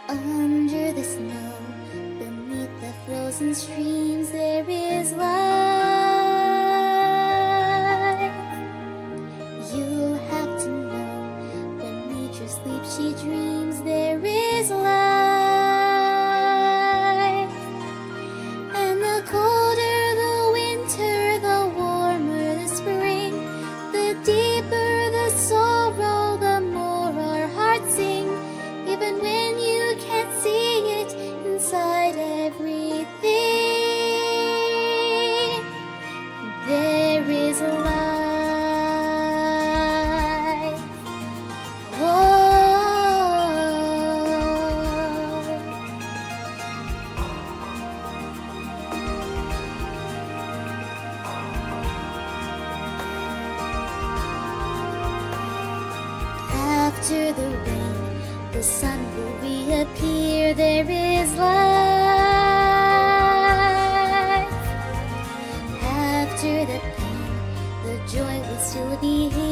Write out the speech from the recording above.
Under the snow, beneath the frozen streams, there is life. You'll have to know, when nature sleeps, she dreams, there is life. And the colder the winter, the warmer the spring, the deeper the sorrow, the more our hearts sing. Even when you can't see it inside everything, there is life. Whoa. After the rain, the sun will reappear, there is life. After the pain, the joy will still be here.